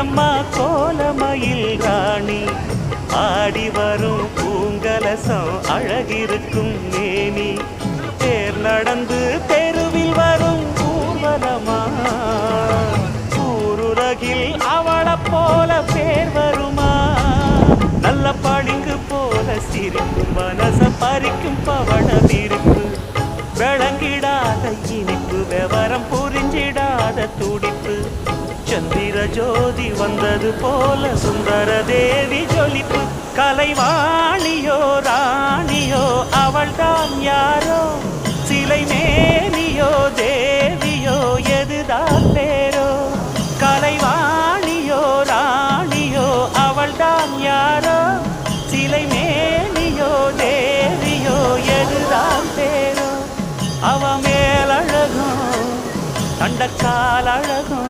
அம்மா கோலமயில் ராணி ஆடி வரும் பூங்கலசம் அழகிருக்கும் மேனி தேர் நடந்து தெருவில் வரும் ஊர்வலமா ஊருலகில் அவளை போல பேர் வருமா நல்ல பளிங்கு போல சிரிக்கும் மனச பறிக்கும் பவளம் இருக்கு விளங்கிடாத இனிப்பு விவரம் புரிஞ்சிடாத துடிப்பு சந்திர ஜோதி வந்தது போல சுந்தர தேவி ஜொலிப்பு கலைவாணியோ ராணியோ அவள்தான் யாரோ சிலை மேனியோ தேவியோ எதுதான் பேரோ